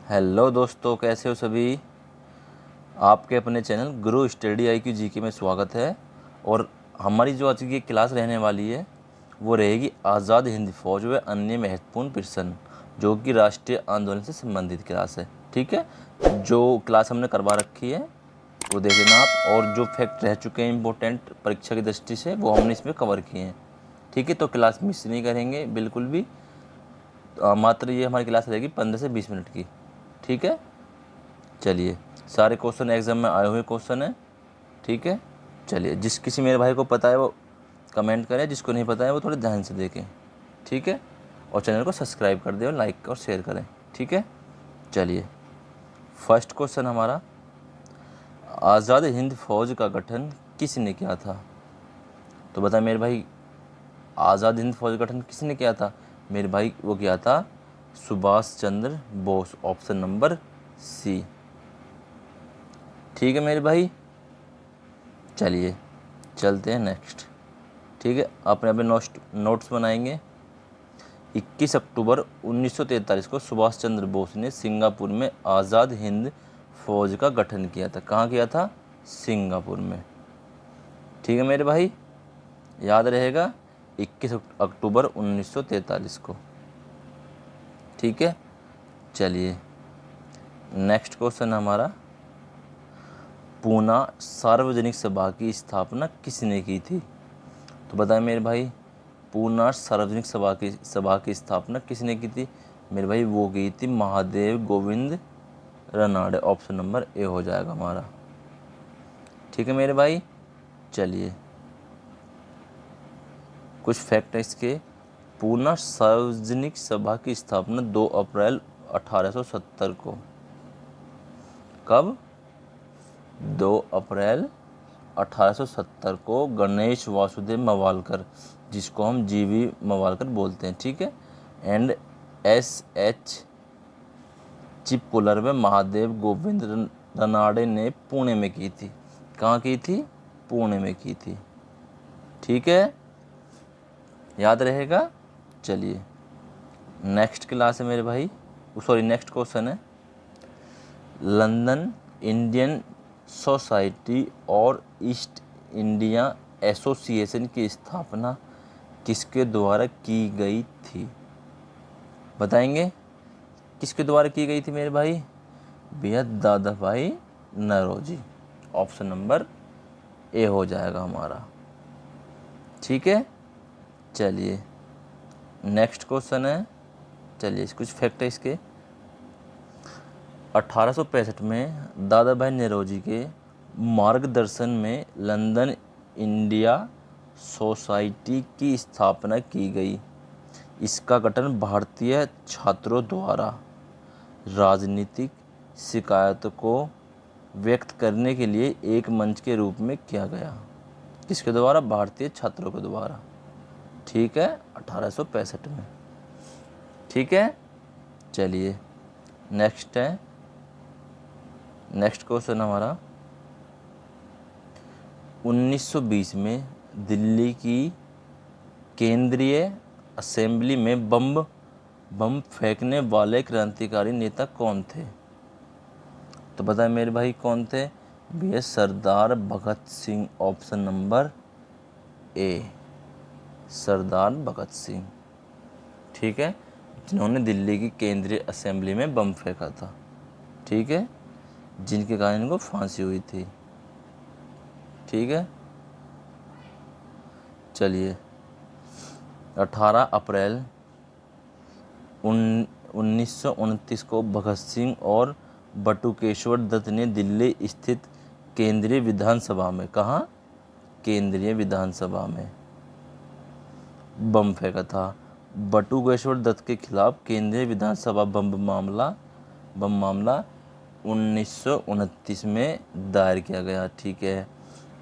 Hello दोस्तों, कैसे हो सभी। आपके अपने चैनल गुरु स्टडी IQ GK में स्वागत है। और हमारी जो आज की क्लास रहने वाली है वो रहेगी आज़ाद हिंद फौज व अन्य महत्वपूर्ण प्रश्न, जो कि राष्ट्रीय आंदोलन से संबंधित क्लास है। ठीक है, जो क्लास हमने करवा रखी है वो देख लेना आप, और जो फैक्ट रह चुके हैं इंपॉर्टेंट परीक्षा की दृष्टि से वो हमने इसमें कवर किए हैं। ठीक है, तो क्लास मिस नहीं करेंगे बिल्कुल भी। मात्र ये हमारी क्लास रहेगी 15 से 20 मिनट की। ठीक है, चलिए, सारे क्वेश्चन एग्जाम में आए हुए क्वेश्चन हैं। ठीक है, चलिए, जिस किसी मेरे भाई को पता है वो कमेंट करें, जिसको नहीं पता है वो थोड़े ध्यान से देखें। ठीक है, और चैनल को सब्सक्राइब कर दें और लाइक और शेयर करें। ठीक है, चलिए, फर्स्ट क्वेश्चन हमारा, आज़ाद हिंद फौज का गठन किसने किया था। तो बताएं मेरे भाई, आज़ाद हिंद फौज का गठन किसने किया था। मेरे भाई वो किया था Subhash Chandra Bose, option number C. ठीक है मेरे भाई, चलिए चलते हैं नेक्स्ट। ठीक है, अपने अपने नोट्स बनाएंगे। 21 अक्टूबर 1943 को सुभाष चंद्र बोस ने सिंगापुर में आज़ाद हिंद फौज का गठन किया था। कहाँ किया था? सिंगापुर में। ठीक है मेरे भाई, याद रहेगा 21 अक्टूबर 1943 को। ठीक है, चलिए, नेक्स्ट क्वेश्चन हमारा, पूना सार्वजनिक सभा की स्थापना किसने की थी। तो बताएं मेरे भाई, पूना सार्वजनिक सभा की स्थापना किसने की थी। मेरे भाई वो की थी Mahadev Govind Ranade, option number A हो जाएगा हमारा। ठीक है मेरे भाई, चलिए, कुछ फैक्ट है इसके। पूना सार्वजनिक सभा की स्थापना 2 अप्रैल 1870 को। कब? 2 अप्रैल 1870 को गणेश वासुदेव मवालकर, जिसको हम GV मवालकर बोलते हैं। ठीक है, एंड SH चिपकुलर में महादेव गोविंद रनाड़े ने पुणे में की थी। कहाँ की थी? पुणे में की थी। ठीक है, याद रहेगा। चलिए, नेक्स्ट क्लास है मेरे भाई, सॉरी नेक्स्ट क्वेश्चन है, लंदन इंडियन सोसाइटी और ईस्ट इंडिया एसोसिएशन की स्थापना किसके द्वारा की गई थी। बताएंगे किसके द्वारा की गई थी मेरे भाई? भैया दादा भाई नौरोजी, ऑप्शन नंबर ए हो जाएगा हमारा। ठीक है, चलिए, नेक्स्ट क्वेश्चन है, चलिए कुछ फैक्ट है इसके। 1865 में दादा भाई नौरोजी के मार्गदर्शन में लंदन इंडिया सोसाइटी की स्थापना की गई। इसका गठन भारतीय छात्रों द्वारा राजनीतिक शिकायतों को व्यक्त करने के लिए एक मंच के रूप में किया गया। किसके द्वारा? भारतीय छात्रों के द्वारा। ठीक है, 1865 में। ठीक है, चलिए, नेक्स्ट है, नेक्स्ट क्वेश्चन हमारा, 1920 में दिल्ली की केंद्रीय असेंबली में बम फेंकने वाले क्रांतिकारी नेता कौन थे। तो बताएं मेरे भाई कौन थे? भैया सरदार Bhagat Singh, option number A, सरदार भगत सिंह। ठीक है, जिन्होंने दिल्ली की केंद्रीय असेंबली में बम फेंका था। ठीक है, जिनके कारण इनको फांसी हुई थी। ठीक है, चलिए, 18 अप्रैल 1929 को भगत सिंह और बटुकेश्वर दत्त ने दिल्ली स्थित केंद्रीय विधानसभा में, कहाँ? केंद्रीय विधानसभा में बम फेंका था। बटुकेश्वर दत्त के खिलाफ केंद्रीय विधानसभा बम मामला 1929 में दायर किया गया। ठीक है,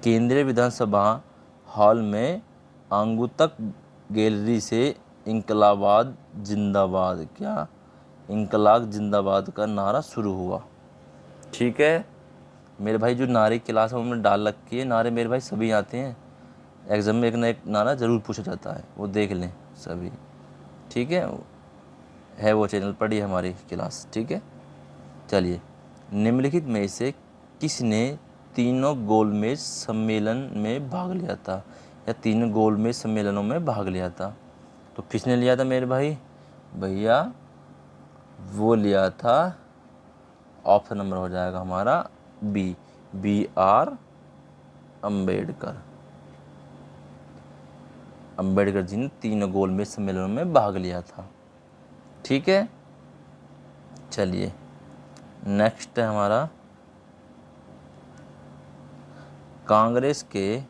केंद्रीय विधानसभा हॉल में आंगुतक गैलरी से इंकलाबाद जिंदाबाद, क्या इंकलाब जिंदाबाद का नारा शुरू हुआ। ठीक है मेरे भाई, जो नारे क्लास में हमने डाल रखी है, नारे मेरे भाई सभी आते हैं एग्जाम में, एक ना एक नारा ज़रूर पूछा जाता है, वो देख लें सभी। ठीक है वो चैनल पर ही हमारी क्लास। ठीक है, चलिए, निम्नलिखित में से किसने तीनों गोलमेज सम्मेलन में भाग लिया था, या तीनों गोलमेज सम्मेलनों में भाग लिया था? तो किसने लिया था मेरे भाई? भैया वो लिया था, ऑप्शन नंबर हो जाएगा हमारा बी आर अम्बेडकर। अम्बेडकर जी ने तीनों गोलमेज सम्मेलनों में भाग लिया था। ठीक है, चलिए नेक्स्ट है हमारा, कांग्रेस के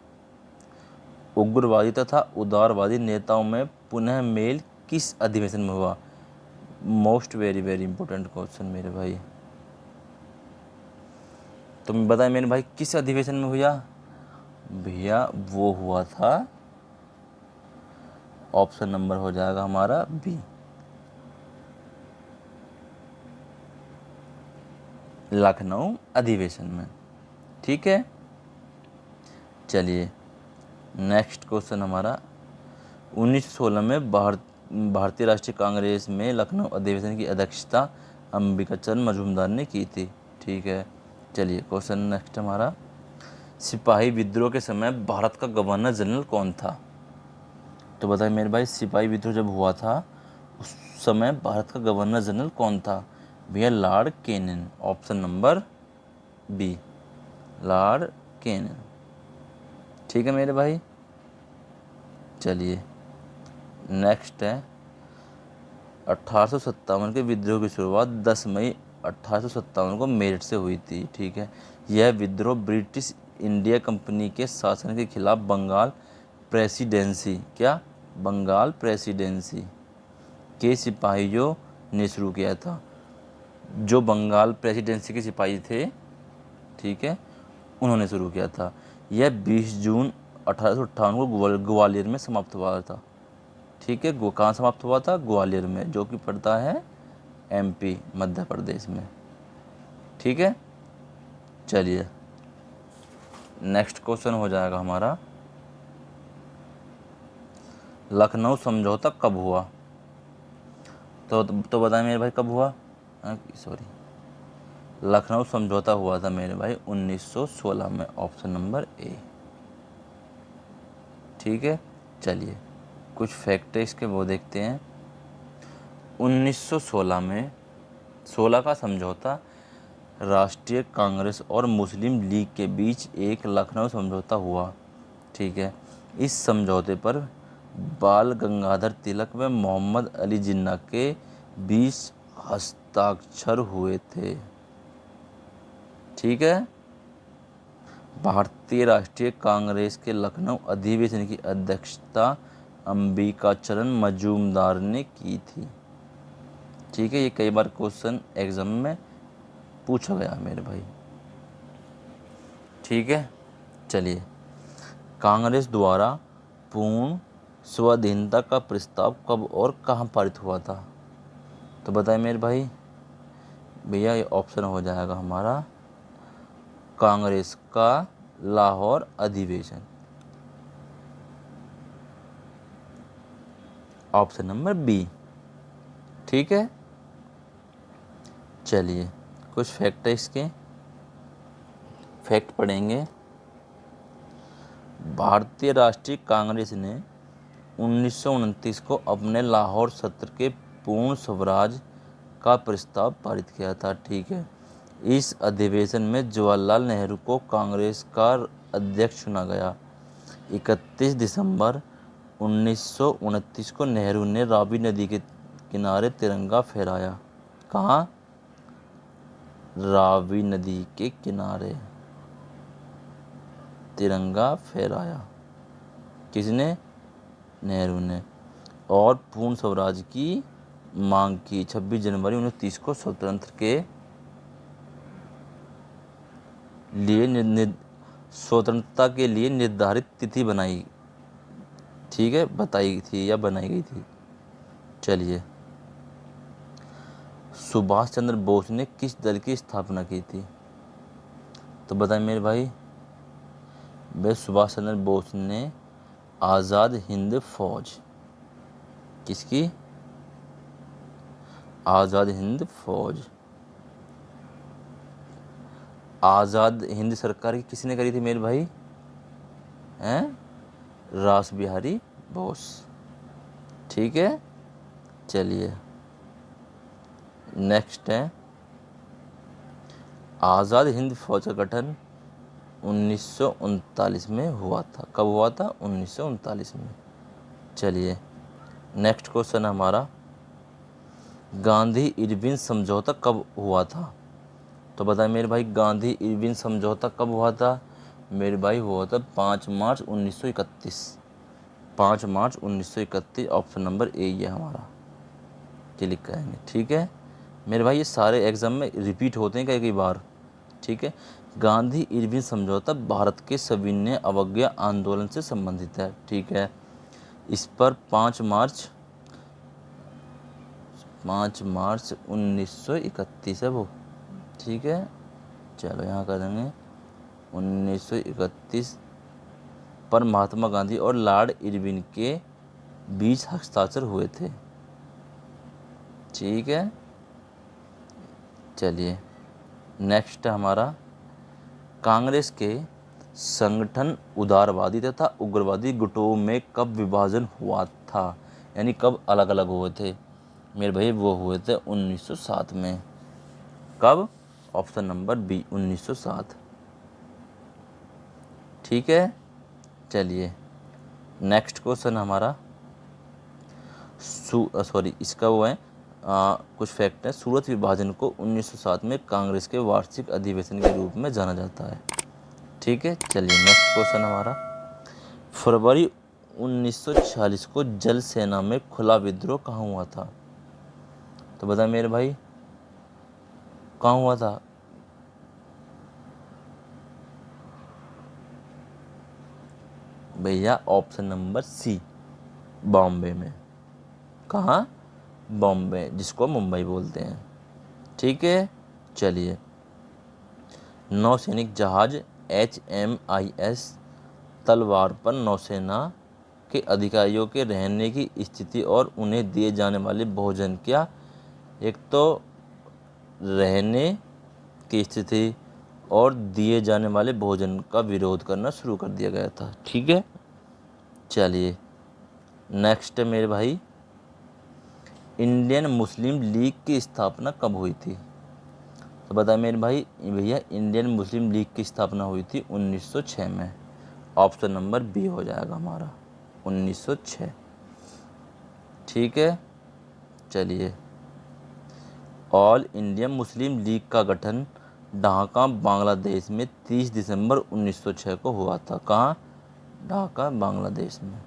उग्रवादी तथा उदारवादी नेताओं में पुनः मेल किस अधिवेशन में हुआ? Most very very important question मेरे भाई। तुम बताए मेरे भाई किस अधिवेशन में हुआ? भैया वो हुआ था, ऑप्शन नंबर हो जाएगा हमारा बी, लखनऊ अधिवेशन में। ठीक है, चलिए नेक्स्ट क्वेश्चन हमारा, 1916 में भारतीय राष्ट्रीय कांग्रेस में लखनऊ अधिवेशन की अध्यक्षता अंबिकाचरण मजूमदार ने की थी। ठीक है, चलिए क्वेश्चन नेक्स्ट हमारा, सिपाही विद्रोह के समय भारत का गवर्नर जनरल कौन था? तो बताइए मेरे भाई, सिपाही विद्रोह जब हुआ था उस समय भारत का गवर्नर जनरल कौन था? भैया Lord Canning, option number B, Lord Canning. ठीक है मेरे भाई, चलिए नेक्स्ट है, 1857 के विद्रोह की शुरुआत 10 मई 1857 को मेरठ से हुई थी। ठीक है, यह विद्रोह ब्रिटिश इंडिया कंपनी के शासन के खिलाफ बंगाल प्रेसिडेंसी के सिपाहियों ने शुरू किया था। जो बंगाल प्रेसिडेंसी के सिपाही थे, ठीक है, उन्होंने शुरू किया था। यह 20 जून 1858 को ग्वालियर में समाप्त हुआ था। ठीक है, कहाँ समाप्त हुआ था? ग्वालियर में, जो कि पड़ता है एमपी, मध्य प्रदेश में। ठीक है, चलिए नेक्स्ट क्वेश्चन हो जाएगा हमारा, लखनऊ समझौता कब हुआ? तो बताएं मेरे भाई कब हुआ? सॉरी, लखनऊ समझौता हुआ था मेरे भाई 1916 में, ऑप्शन नंबर ए। ठीक है, चलिए कुछ फैक्ट है इसके वो देखते हैं। 1916 में 16 का समझौता राष्ट्रीय कांग्रेस और मुस्लिम लीग के बीच एक लखनऊ समझौता हुआ। ठीक है, इस समझौते पर बाल गंगाधर तिलक व मोहम्मद अली जिन्ना के 20 हस्ताक्षर हुए थे। ठीक है, भारतीय राष्ट्रीय कांग्रेस के लखनऊ अधिवेशन की अध्यक्षता अंबिकाचरण मजूमदार ने की थी। ठीक है, ये कई बार क्वेश्चन एग्जाम में पूछा गया मेरे भाई। ठीक है, चलिए, कांग्रेस द्वारा पूर्ण स्वाधीनता का प्रस्ताव कब और कहाँ पारित हुआ था? तो बताएं मेरे भाई। भैया ये ऑप्शन हो जाएगा हमारा, कांग्रेस का लाहौर अधिवेशन, ऑप्शन नंबर बी। ठीक है, चलिए कुछ फैक्ट है इसके, फैक्ट पढ़ेंगे। भारतीय राष्ट्रीय कांग्रेस ने 1929 को अपने लाहौर सत्र के पूर्ण स्वराज का प्रस्ताव पारित किया था। ठीक है, इस अधिवेशन में जवाहरलाल नेहरू को कांग्रेस का अध्यक्ष चुना गया। 31 दिसंबर 1929 को नेहरू ने रावी नदी के किनारे तिरंगा फहराया। कहाँ? रावी नदी के किनारे तिरंगा फहराया। किसने? नेहरू ने। और पूर्ण स्वराज की मांग की। 26 जनवरी 1930 को स्वतंत्र के लिए स्वतंत्रता के लिए निर्धारित तिथि बनाई, ठीक है, बताई थी या बनाई गई थी। चलिए, सुभाष चंद्र बोस ने किस दल की स्थापना की थी? तो बताएं मेरे भाई। वे सुभाष चंद्र बोस ने आज़ाद हिंद फौज, किसकी? आज़ाद हिंद फौज, आज़ाद हिंद सरकार की किसने करी थी मेरे भाई? हैं? रास बिहारी बोस। ठीक है, चलिए नेक्स्ट है, आज़ाद हिंद फौज का गठन 1939 में हुआ था। कब हुआ था? 1939 में। चलिए नेक्स्ट क्वेश्चन हमारा, गांधी इरविन समझौता कब हुआ था? तो बताएं मेरे भाई, गांधी इरविन समझौता कब हुआ था? मेरे भाई हुआ था 5 मार्च 1931। 5 मार्च 1931 ऑप्शन नंबर ए ये हमारा क्लिक करेंगे। ठीक है मेरे भाई, ये सारे एग्जाम में रिपीट होते हैं कई कई बार। ठीक है, गांधी इरविन समझौता भारत के सविनय अवज्ञा आंदोलन से संबंधित है। ठीक है, इस पर 5 मार्च 1931 है वो। ठीक है, चलो यहाँ कर देंगे 1931 पर महात्मा गांधी और लॉर्ड इरविन के बीच हस्ताक्षर हुए थे। ठीक है, चलिए नेक्स्ट हमारा, कांग्रेस के संगठन उदारवादी तथा उग्रवादी गुटों में कब विभाजन हुआ था? यानी कब अलग अलग हुए थे मेरे भाई? वो हुए थे 1907 में। कब? Option number B 1907। ठीक है, चलिए नेक्स्ट क्वेश्चन हमारा, सॉरी इसका वो है कुछ फैक्ट है। सूरत विभाजन को 1907 में कांग्रेस के वार्षिक अधिवेशन के रूप में जाना जाता है। ठीक है, चलिए नेक्स्ट क्वेश्चन हमारा, फरवरी 1946 को जल सेना में खुला विद्रोह कहाँ हुआ था? तो बताएं मेरे भाई, कहाँ हुआ था? भैया ऑप्शन नंबर सी, बॉम्बे में। कहाँ? बॉम्बे, जिसको मुंबई बोलते हैं। ठीक है, चलिए नौसैनिक जहाज HMIS तलवार पर नौसेना के अधिकारियों के रहने की स्थिति और उन्हें दिए जाने वाले भोजन क्या? एक तो रहने की स्थिति और दिए जाने वाले भोजन का विरोध करना शुरू कर दिया गया था। ठीक है, चलिए नेक्स्ट मेरे भाई, इंडियन मुस्लिम लीग की स्थापना कब हुई थी? तो बताएं मेरे भाई, भैया इंडियन मुस्लिम लीग की स्थापना हुई थी 1906 में। ऑप्शन नंबर बी हो जाएगा हमारा 1906। ठीक है, चलिए ऑल इंडिया मुस्लिम लीग का गठन ढाका बांग्लादेश में 30 दिसंबर 1906 को हुआ था। कहाँ? ढाका बांग्लादेश में।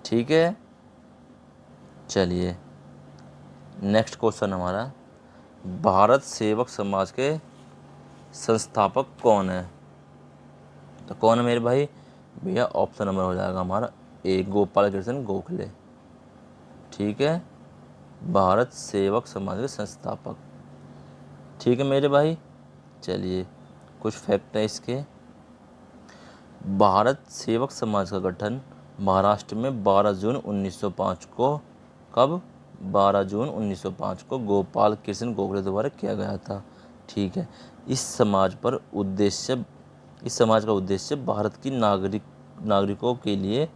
ठीक है, चलिए नेक्स्ट क्वेश्चन हमारा, भारत सेवक समाज के संस्थापक कौन है? तो कौन है मेरे भाई? भैया ऑप्शन नंबर हो जाएगा हमारा ए, गोपाल कृष्ण गोखले। ठीक है, भारत सेवक समाज के संस्थापक। ठीक है मेरे भाई, चलिए कुछ फैक्ट है इसके। भारत सेवक समाज का गठन महाराष्ट्र में 12 जून 1905 को, कब? 12 जून 1905 को गोपाल कृष्ण गोखले द्वारा किया गया था। ठीक है, इस समाज का उद्देश्य भारत की नागरिकों के लिए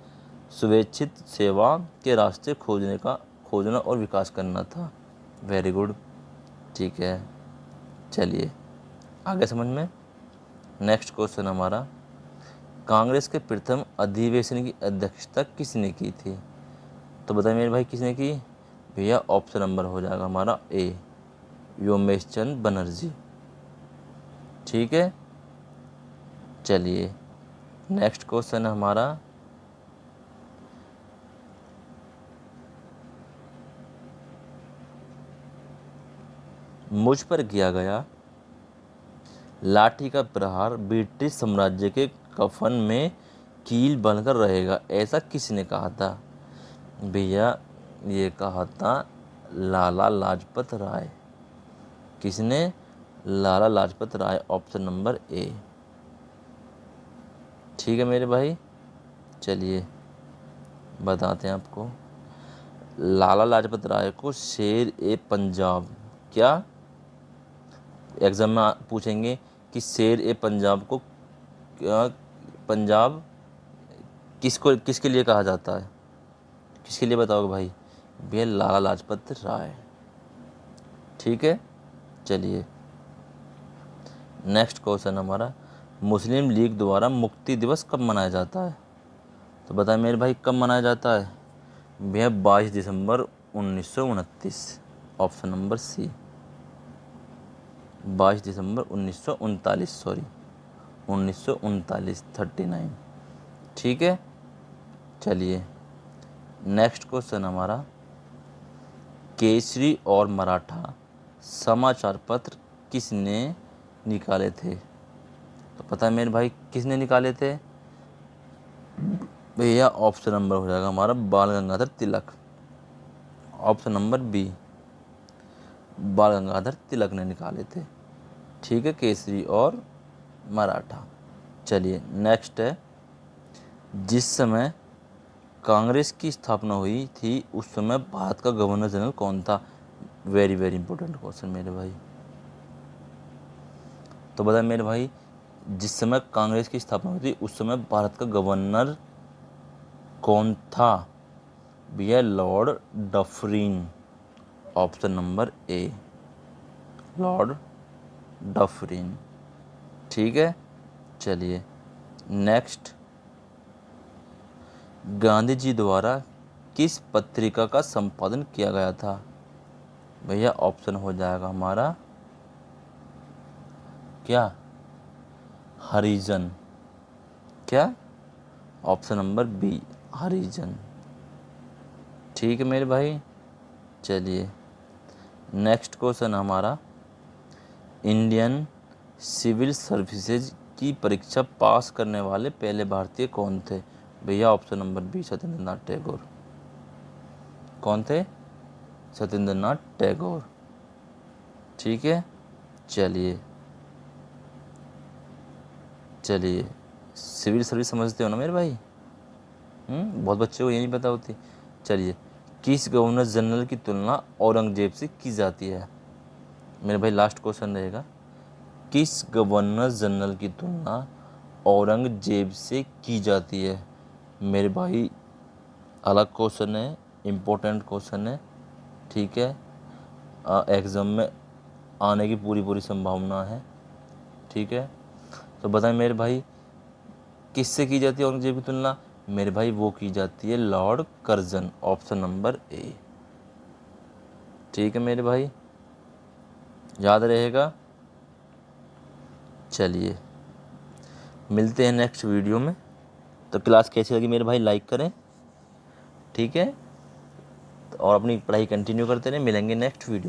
सुरक्षित सेवा के रास्ते खोजना और विकास करना था। Very good. ठीक है, चलिए आगे समझ में। नेक्स्ट क्वेश्चन हमारा, कांग्रेस के प्रथम अधिवेशन की अध्यक्षता किसने की थी? तो बताइए मेरे भाई किसने की? भैया ऑप्शन नंबर हो जाएगा हमारा ए, व्योमेश चंद्र बनर्जी। ठीक है, चलिए नेक्स्ट क्वेश्चन हमारा, मुझ पर किया गया लाठी का प्रहार ब्रिटिश साम्राज्य के कफन में कील बनकर रहेगा, ऐसा किसने कहा था? भैया ये कहा था लाला लाजपत राय। किसने? Lala Lajpat Rai, option number A. ठीक है मेरे भाई, चलिए बताते हैं आपको। लाला लाजपत राय को शेर ए पंजाब, क्या एग्जाम में पूछेंगे कि शेर ए पंजाब को पंजाब किसके लिए कहा जाता है? किसके लिए बताओगे भाई? भैया लाला लाजपत राय। ठीक है, चलिए नेक्स्ट क्वेश्चन हमारा, मुस्लिम लीग द्वारा मुक्ति दिवस कब मनाया जाता है? तो बताएं मेरे भाई कब मनाया जाता है? भैया 22 दिसंबर 1929, ऑप्शन नंबर सी, 22 दिसंबर 1939, सॉरी 1939, 39। ठीक है, चलिए नेक्स्ट क्वेश्चन हमारा, केसरी और मराठा समाचार पत्र किसने निकाले थे? तो पता है मेरे भाई किसने निकाले थे? भैया ऑप्शन नंबर हो जाएगा हमारा बाल Gangadhar Tilak, option number B, बाल गंगाधर तिलक ने निकाले थे। ठीक है, केसरी और मराठा। चलिए नेक्स्ट है, जिस समय कांग्रेस की स्थापना हुई थी उस समय भारत का गवर्नर जनरल कौन था? वेरी वेरी इंपॉर्टेंट क्वेश्चन मेरे भाई। तो बताए मेरे भाई, जिस समय कांग्रेस की स्थापना हुई थी उस समय भारत का गवर्नर कौन था? भैया Lord Dufferin, option number A, Lord Dufferin. ठीक है, चलिए नेक्स्ट, गांधी जी द्वारा किस पत्रिका का संपादन किया गया था? भैया ऑप्शन हो जाएगा हमारा क्या? हरिजन। क्या? ऑप्शन नंबर बी, हरिजन। ठीक है मेरे भाई, चलिए नेक्स्ट क्वेश्चन हमारा, इंडियन सिविल सर्विसेज की परीक्षा पास करने वाले पहले भारतीय कौन थे? भैया option number B, Satyendra Nath Tagore. कौन थे? सत्येंद्र नाथ टैगोर। ठीक है, चलिए चलिए सिविल सर्विस समझते हो ना मेरे भाई? बहुत बच्चे को ये नहीं पता होती। चलिए, किस गवर्नर जनरल की तुलना औरंगजेब से की जाती है? मेरे भाई लास्ट क्वेश्चन रहेगा, किस गवर्नर जनरल की तुलना औरंगजेब से की जाती है? मेरे भाई अलग क्वेश्चन है, इम्पोर्टेंट क्वेश्चन है। ठीक है, एग्ज़ाम में आने की पूरी पूरी संभावना है। ठीक है, तो बताएं मेरे भाई किससे की जाती है औरंगजेब की तुलना? मेरे भाई वो की जाती है Lord Curzon, option number A. ठीक है मेरे भाई, याद रहेगा। चलिए मिलते हैं नेक्स्ट वीडियो में। तो क्लास कैसी लगी मेरे भाई लाइक करें। ठीक है, और अपनी पढ़ाई कंटिन्यू करते रहें। मिलेंगे नेक्स्ट वीडियो।